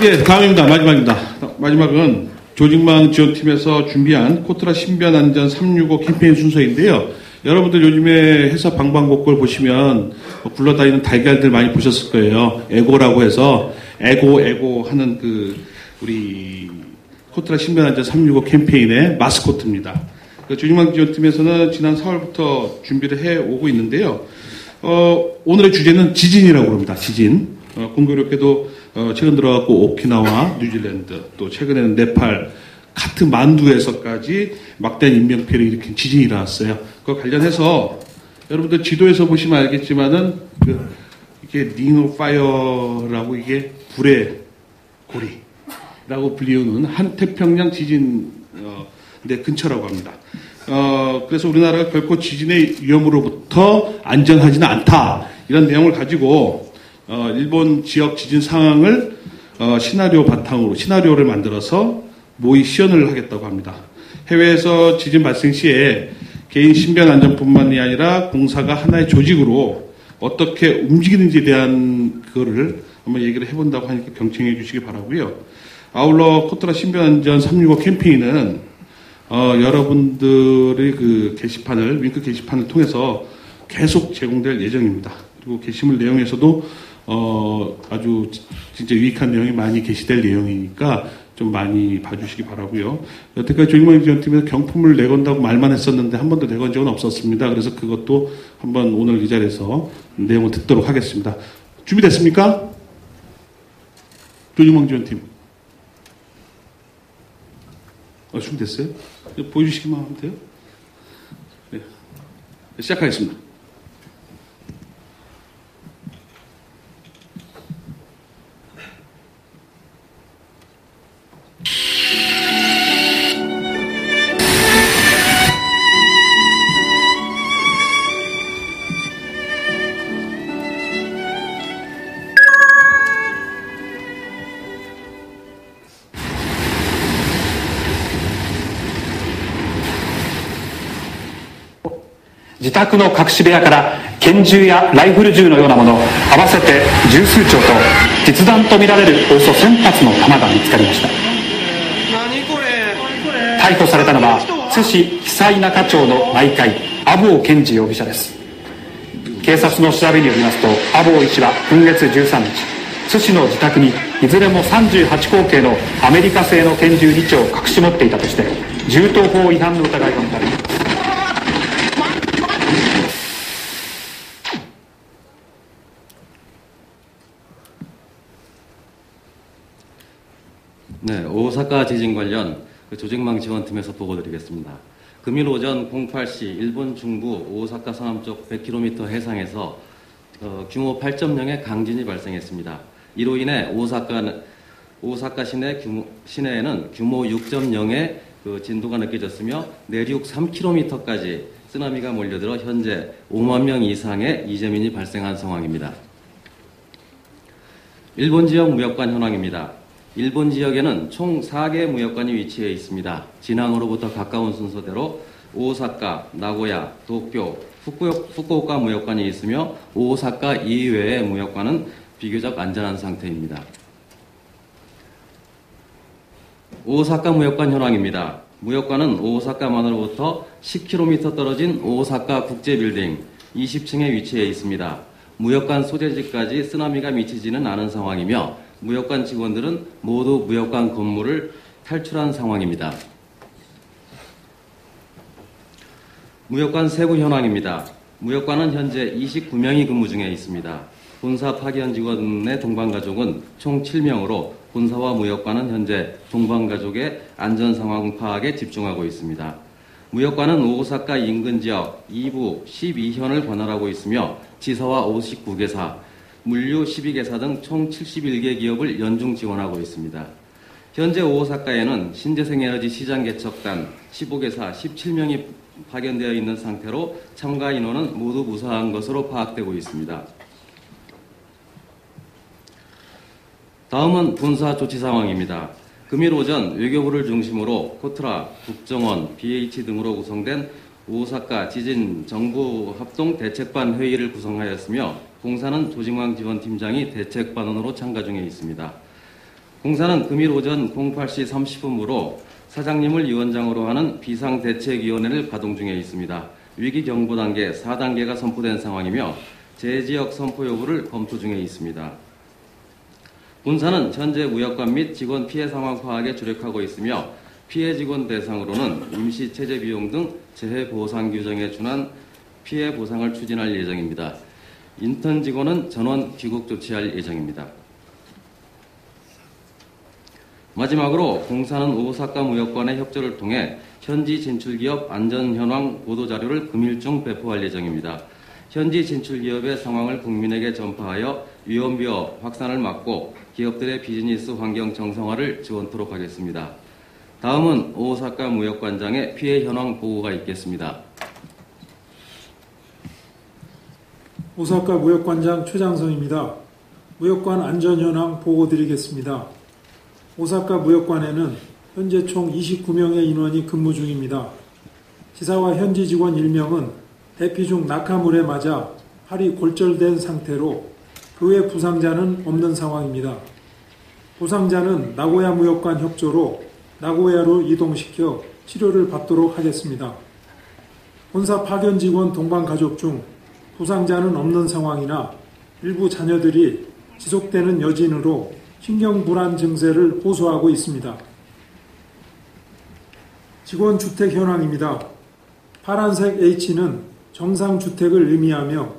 예, 다음입니다. 마지막입니다. 마지막은 조직망 지원팀에서 준비한 코트라 신변안전 365 캠페인 순서인데요. 여러분들 요즘에 회사 방방곡곡 보시면 굴러다니는 달걀들 많이 보셨을 거예요. 에고라고 해서 에고 하는 우리 코트라 신변안전 365 캠페인의 마스코트입니다. 조직망 지원팀에서는 지난 4월부터 준비를 해오고 있는데요. 오늘의 주제는 지진이라고 합니다. 지진. 공교롭게도 최근 들어갖고 오키나와, 뉴질랜드, 또 최근에는 네팔, 카트만두에서까지 막대한 인명피해를 일으킨 지진이 일어났어요. 그거 관련해서 여러분들 지도에서 보시면 알겠지만은 이게 링 오브 파이어라고 이게 불의 고리라고 불리우는 한태평양 지진 근처라고 합니다. 그래서 우리나라가 결코 지진의 위험으로부터 안전하지는 않다. 이런 내용을 가지고 일본 지역 지진 상황을 시나리오 바탕으로 시나리오를 만들어서 모의 시연을 하겠다고 합니다. 해외에서 지진 발생 시에 개인 신변 안전뿐만이 아니라 공사가 하나의 조직으로 어떻게 움직이는지에 대한 그거를 한번 얘기를 해본다고 하니까 경청해 주시기 바라고요. 아울러 코트라 신변 안전 365 캠페인은 여러분들의 게시판을 링크 게시판을 통해서 계속 제공될 예정입니다. 그리고 게시물 내용에서도 아주 진짜 유익한 내용이 많이 게시될 내용이니까 좀 많이 봐주시기 바라고요. 여태까지 조직망 지원팀에서 경품을 내건다고 말만 했었는데 한 번도 내건 적은 없었습니다. 그래서 그것도 한번 오늘 이 자리에서 내용을 듣도록 하겠습니다. 준비됐습니까? 조직망 지원팀. 준비됐어요? 보여주시기만 하면 돼요? 네. 시작하겠습니다.自宅の隠し部屋から拳銃やライフル銃のようなもの合わせて十数丁と実弾とみられるおよそ1000発の弾が見つかりました。逮捕されたのは津市久井中町の内科医阿保健二容疑者です。警察の調べによりますと阿保医師は今月13日津市の自宅にいずれも38口径のアメリカ製の拳銃2丁を隠し持っていたとして銃刀法違反の疑いが持たれています。네, 오사카 지진 관련 조직망 지원팀에서 보고드리겠습니다. 금일 오전 08시 일본 중부 오사카 상암쪽 100km 해상에서 규모 8.0의 강진이 발생했습니다. 이로 인해 오사카 시내에는 규모 6.0의 진도가 느껴졌으며 내륙 3km까지 쓰나미가 몰려들어 현재 5만 명 이상의 이재민이 발생한 상황입니다. 일본 지역 무역관 현황입니다. 일본 지역에는 총 4개 무역관이 위치해 있습니다. 진앙으로부터 가까운 순서대로 오사카, 나고야, 도쿄, 후쿠오카 무역관이 있으며 오사카 이외의 무역관은 비교적 안전한 상태입니다. 오사카 무역관 현황입니다. 무역관은 오사카만으로부터 10km 떨어진 오사카 국제빌딩 20층에 위치해 있습니다. 무역관 소재지까지 쓰나미가 미치지는 않은 상황이며 무역관 직원들은 모두 무역관 건물을 탈출한 상황입니다. 무역관 세부 현황입니다. 무역관은 현재 29명이 근무 중에 있습니다. 본사 파견 직원의 동반가족은 총 7명으로 본사와 무역관은 현재 동반가족의 안전 상황 파악에 집중하고 있습니다. 무역관은 오사카 인근 지역 2부 12현을 관할하고 있으며 지사와 59개사, 물류 12개사 등 총 71개 기업을 연중 지원하고 있습니다. 현재 오사카에는 신재생에너지 시장 개척단 15개사 17명이 파견되어 있는 상태로 참가 인원은 모두 무사한 것으로 파악되고 있습니다. 다음은 본사 조치 상황입니다. 금일 오전 외교부를 중심으로 코트라, 국정원, BH 등으로 구성된 오사카 지진 정부 합동 대책반 회의를 구성하였으며 공사는 조직망 지원팀장이 대책반원으로 참가 중에 있습니다. 공사는 금일 오전 08시 30분부로 사장님을 위원장으로 하는 비상대책위원회를 가동 중에 있습니다. 위기경보 단계 4단계가 선포된 상황이며 재지역 선포 여부를 검토 중에 있습니다. 본사는 현재 무역관 및 직원 피해 상황 파악에 주력하고 있으며 피해 직원 대상으로는 임시 체재 비용 등 재해 보상 규정에 준한 피해 보상을 추진할 예정입니다. 인턴 직원은 전원 귀국 조치할 예정입니다. 마지막으로 공사는 오사카 무역관의 협조를 통해 현지 진출기업 안전 현황 보도 자료를 금일 중 배포할 예정입니다. 현지 진출기업의 상황을 국민에게 전파하여 위험비어 확산을 막고 기업들의 비즈니스 환경 정상화를 지원토록 하겠습니다. 다음은 오사카 무역관장의 피해 현황 보고가 있겠습니다. 오사카 무역관장 최장성입니다. 무역관 안전 현황 보고 드리겠습니다. 오사카 무역관에는 현재 총 29명의 인원이 근무 중입니다. 지사와 현지 직원 1명은 대피 중 낙하물에 맞아 팔이 골절된 상태로 그 외 부상자는 없는 상황입니다. 부상자는 나고야 무역관 협조로 나고야로 이동시켜 치료를 받도록 하겠습니다. 본사 파견 직원 동반 가족 중 부상자는 없는 상황이나 일부 자녀들이 지속되는 여진으로 신경불안 증세를 호소하고 있습니다. 직원 주택 현황입니다. 파란색 H는 정상주택을 의미하며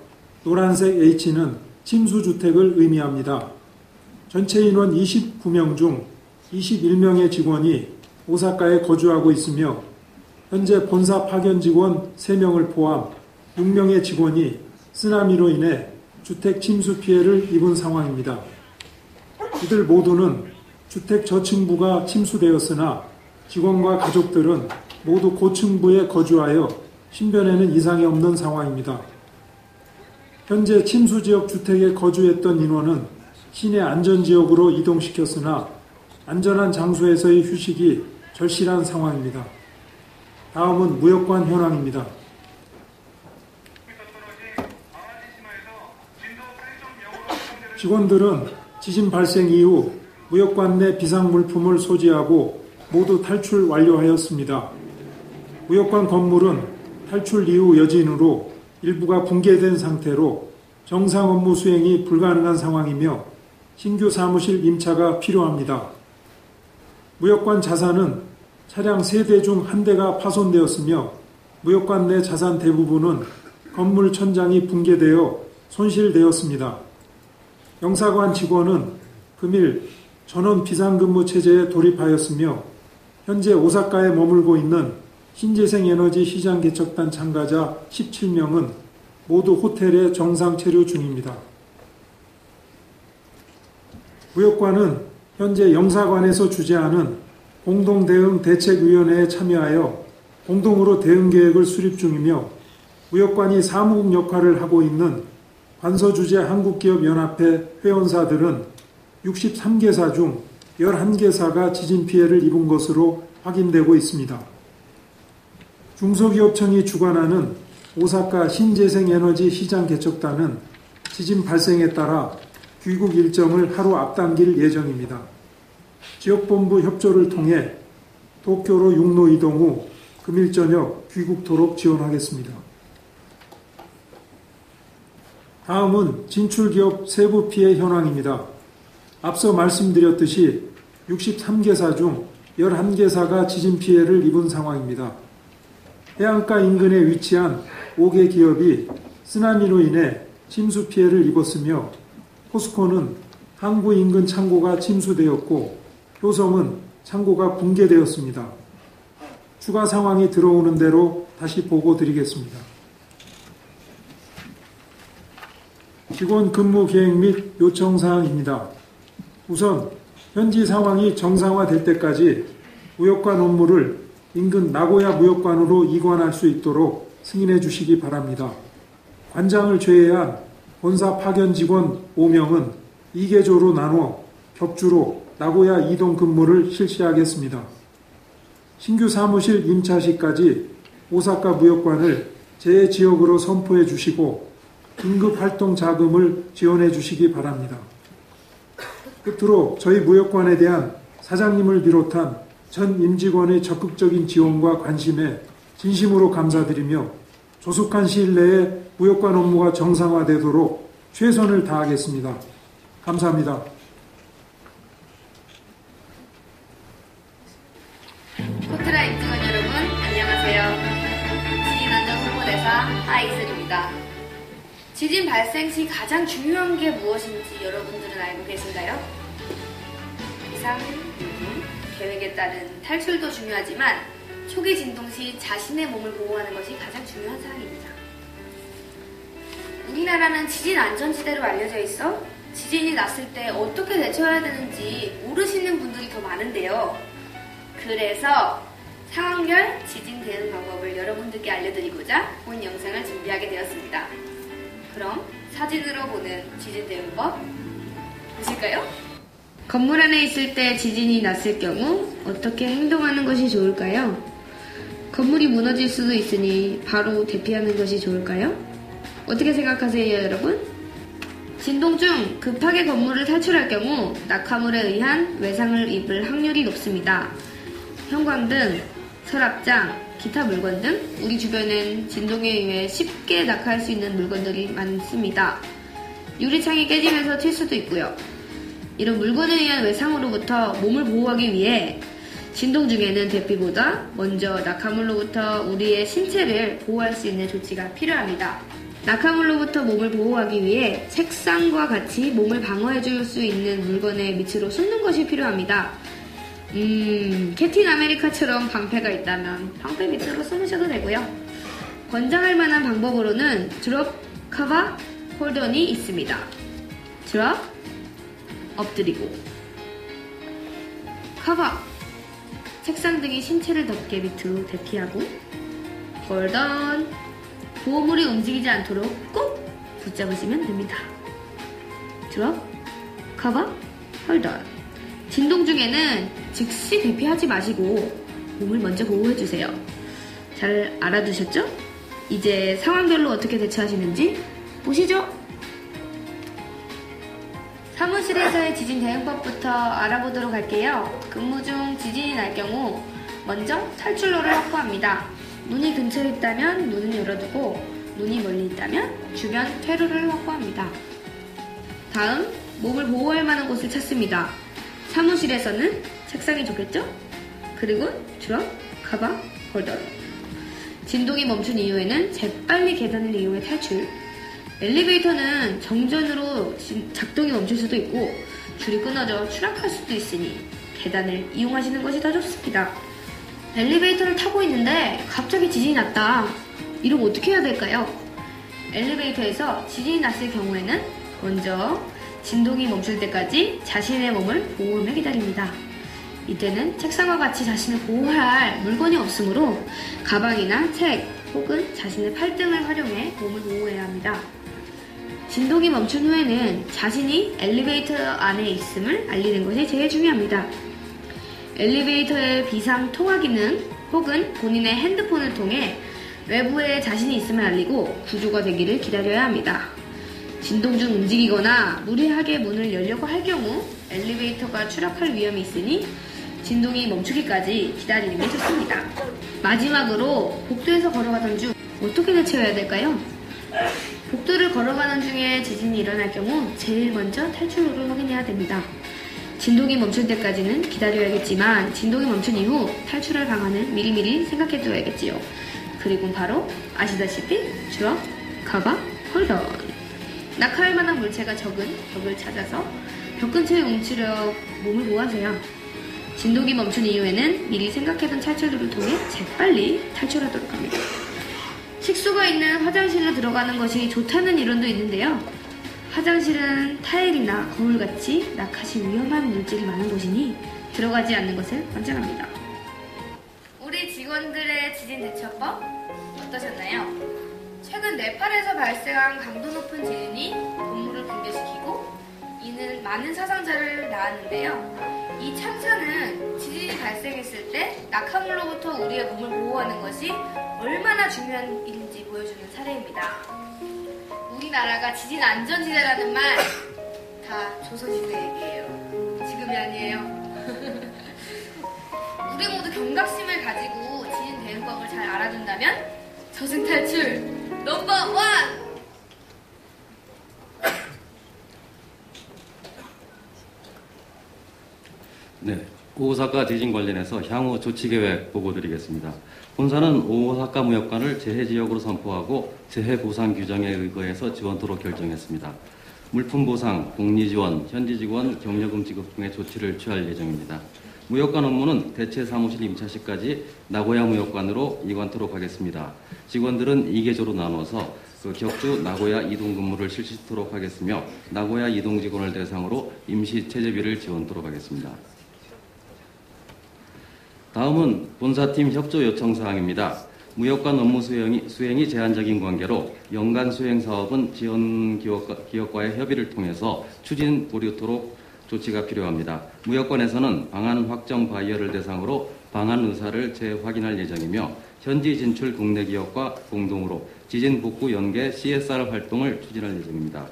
노란색 H는 침수주택을 의미합니다. 전체 인원 29명 중 21명의 직원이 오사카에 거주하고 있으며 현재 본사 파견 직원 3명을 포함 6명의 직원이 쓰나미로 인해 주택 침수 피해를 입은 상황입니다. 이들 모두는 주택 저층부가 침수되었으나 직원과 가족들은 모두 고층부에 거주하여 신변에는 이상이 없는 상황입니다. 현재 침수지역 주택에 거주했던 인원은 시내 안전지역으로 이동시켰으나 안전한 장소에서의 휴식이 절실한 상황입니다. 다음은 무역관 현황입니다. 직원들은 지진 발생 이후 무역관 내 비상물품을 소지하고 모두 탈출 완료하였습니다. 무역관 건물은 탈출 이후 여진으로 일부가 붕괴된 상태로 정상 업무 수행이 불가능한 상황이며 신규 사무실 임차가 필요합니다. 무역관 자산은 차량 3대 중 1대가 파손되었으며 무역관 내 자산 대부분은 건물 천장이 붕괴되어 손실되었습니다. 영사관 직원은 금일 전원 비상근무 체제에 돌입하였으며 현재 오사카에 머물고 있는 신재생에너지 시장 개척단 참가자 17명은 모두 호텔에 정상 체류 중입니다. 무역관은 현재 영사관에서 주재하는 공동대응 대책위원회에 참여하여 공동으로 대응계획을 수립 중이며 무역관이 사무국 역할을 하고 있는 관서주재 한국기업연합회 회원사들은 63개사 중 11개사가 지진 피해를 입은 것으로 확인되고 있습니다. 중소기업청이 주관하는 오사카 신재생에너지 시장 개척단은 지진 발생에 따라 귀국 일정을 하루 앞당길 예정입니다. 지역본부 협조를 통해 도쿄로 육로 이동 후 금일 저녁 귀국토록 지원하겠습니다. 다음은 진출기업 세부 피해 현황입니다. 앞서 말씀드렸듯이 63개사 중 11개사가 지진 피해를 입은 상황입니다. 해안가 인근에 위치한 5개 기업이 쓰나미로 인해 침수 피해를 입었으며 포스코는 항구 인근 창고가 침수되었고 효성은 창고가 붕괴되었습니다. 추가 상황이 들어오는 대로 다시 보고 드리겠습니다. 직원 근무 계획 및 요청 사항입니다. 우선 현지 상황이 정상화될 때까지 무역관 업무를 인근 나고야 무역관으로 이관할 수 있도록 승인해 주시기 바랍니다. 관장을 제외한 본사 파견 직원 5명은 2개조로 나눠 격주로 나고야 이동 근무를 실시하겠습니다. 신규 사무실 임차 시까지 오사카 무역관을 제 지역으로 선포해 주시고 긴급 활동 자금을 지원해 주시기 바랍니다. 끝으로 저희 무역관에 대한 사장님을 비롯한 전 임직원의 적극적인 지원과 관심에 진심으로 감사드리며 조속한 시일 내에 무역관 업무가 정상화되도록 최선을 다하겠습니다. 감사합니다. 코트라 임직원 여러분, 안녕하세요. 지진안전 홍보대사 하이슬입니다. 지진 발생 시 가장 중요한 게 무엇인지 여러분들은 알고 계신가요? 비상, 계획에 따른 탈출도 중요하지만 초기 진동 시 자신의 몸을 보호하는 것이 가장 중요한 사항입니다. 우리나라는 지진 안전지대로 알려져 있어 지진이 났을 때 어떻게 대처해야 되는지 모르시는 분들이 더 많은데요. 그래서 상황별 지진 대응 방법을 여러분들께 알려드리고자 본 영상을 준비하게 되었습니다. 그럼 사진으로 보는 지진 대응법 보실까요? 건물 안에 있을 때 지진이 났을 경우 어떻게 행동하는 것이 좋을까요? 건물이 무너질 수도 있으니 바로 대피하는 것이 좋을까요? 어떻게 생각하세요, 여러분? 진동 중 급하게 건물을 탈출할 경우 낙하물에 의한 외상을 입을 확률이 높습니다. 형광등, 서랍장, 기타 물건 등 우리 주변엔 진동에 의해 쉽게 낙하할 수 있는 물건들이 많습니다. 유리창이 깨지면서 튈 수도 있고요. 이런 물건에 의한 외상으로부터 몸을 보호하기 위해 진동 중에는 대피보다 먼저 낙하물로부터 우리의 신체를 보호할 수 있는 조치가 필요합니다. 낙하물로부터 몸을 보호하기 위해 책상과 같이 몸을 방어해줄 수 있는 물건의 밑으로 숨는 것이 필요합니다. 캡틴 아메리카처럼 방패가 있다면 방패 밑으로 숨으셔도 되고요. 권장할 만한 방법으로는 드롭 커버 홀던이 있습니다. 드롭, 엎드리고, 커버, 책상 등이 신체를 덮게 밑으로 대피하고, 홀던, 보호물이 움직이지 않도록 꼭 붙잡으시면 됩니다. 드롭, 커버, 홀던. 진동 중에는 즉시 대피하지 마시고 몸을 먼저 보호해주세요. 잘 알아두셨죠? 이제 상황별로 어떻게 대처하시는지 보시죠. 사무실에서의 지진 대응법부터 알아보도록 할게요. 근무 중 지진이 날 경우 먼저 탈출로를 확보합니다. 문이 근처에 있다면 문을 열어두고 문이 멀리 있다면 주변 퇴로를 확보합니다. 다음, 몸을 보호할 만한 곳을 찾습니다. 사무실에서는 책상이 좋겠죠? 그리고 드롭, 커버, 홀더. 진동이 멈춘 이후에는 재빨리 계단을 이용해 탈출. 엘리베이터는 정전으로 작동이 멈출 수도 있고 줄이 끊어져 추락할 수도 있으니 계단을 이용하시는 것이 더 좋습니다. 엘리베이터를 타고 있는데 갑자기 지진이 났다. 이러면 어떻게 해야 될까요? 엘리베이터에서 지진이 났을 경우에는 먼저 진동이 멈출 때까지 자신의 몸을 보호하며 기다립니다. 이때는 책상과 같이 자신을 보호할 물건이 없으므로 가방이나 책 혹은 자신의 팔등을 활용해 몸을 보호해야 합니다. 진동이 멈춘 후에는 자신이 엘리베이터 안에 있음을 알리는 것이 제일 중요합니다. 엘리베이터의 비상 통화 기능 혹은 본인의 핸드폰을 통해 외부에 자신이 있음을 알리고 구조가 되기를 기다려야 합니다. 진동 중 움직이거나 무리하게 문을 열려고 할 경우 엘리베이터가 추락할 위험이 있으니 진동이 멈추기까지 기다리는 게 좋습니다. 마지막으로 복도에서 걸어가던 중 어떻게 대처해야 될까요? 복도를 걸어가는 중에 지진이 일어날 경우 제일 먼저 탈출로를 확인해야 됩니다. 진동이 멈출 때까지는 기다려야겠지만 진동이 멈춘 이후 탈출할 방안을 미리미리 생각해둬야겠지요. 그리고 바로 아시다시피 드롭, 커버, 홀던. 낙하할 만한 물체가 적은 벽을 찾아서 벽 근처에 움츠려 몸을 보호하세요. 진동이 멈춘 이후에는 미리 생각해둔 탈출로를 통해 재빨리 탈출하도록 합니다. 식수가 있는 화장실로 들어가는 것이 좋다는 이론도 있는데요. 화장실은 타일이나 거울같이 낙하시 위험한 물질이 많은 곳이니 들어가지 않는 것을 권장합니다. 우리 직원들의 지진 대처법 어떠셨나요? 최근 네팔에서 발생한 강도 높은 지진이 건물을 붕괴시키고 이는 많은 사상자를 낳았는데요. 이 참사는 지진이 발생했을 때 낙하물로부터 우리의 몸을 보호하는 것이 얼마나 중요한 일인지 보여주는 사례입니다. 우리나라가 지진 안전지대라는 말 다 조선시대 얘기예요. 의미 아니에요. 우리 모두 경각심을 가지고 지인 대응법을 잘 알아둔다면 저승 탈출 넘버 원! 네, 오사카 지진 관련해서 향후 조치 계획 보고드리겠습니다. 본사는 오사카 무역관을 재해지역으로 선포하고 재해보상 규정에 의거해서 지원토록 결정했습니다. 물품 보상, 복리 지원, 현지 직원 경력금 지급 등의 조치를 취할 예정입니다. 무역관 업무는 대체 사무실 임차시까지 나고야 무역관으로 이관토록 하겠습니다. 직원들은 2계조로 나눠서 격주 나고야 이동 근무를 실시토록 하겠으며 나고야 이동 직원을 대상으로 임시 체재비를 지원토록 하겠습니다. 다음은 본사팀 협조 요청 사항입니다. 무역관 업무 수행이 제한적인 관계로 연간 수행 사업은 지원 기업과의 협의를 통해서 추진 보류토록 조치가 필요합니다. 무역관에서는 방안 확정 바이어를 대상으로 방안 의사를 재확인할 예정이며 현지 진출 국내 기업과 공동으로 지진 복구 연계 CSR 활동을 추진할 예정입니다.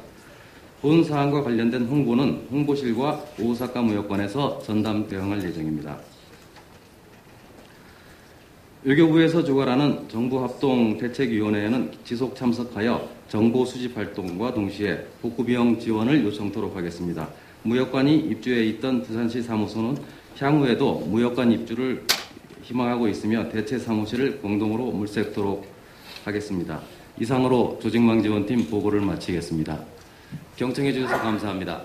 본 사항과 관련된 홍보는 홍보실과 오사카 무역관에서 전담 대응할 예정입니다. 외교부에서 주관하는 정부합동대책위원회에는 지속 참석하여 정보 수집 활동과 동시에 복구비용 지원을 요청토록 하겠습니다. 무역관이 입주해 있던 부산시 사무소는 향후에도 무역관 입주를 희망하고 있으며 대체 사무실을 공동으로 물색토록 하겠습니다. 이상으로 조직망 지원팀 보고를 마치겠습니다. 경청해 주셔서 감사합니다.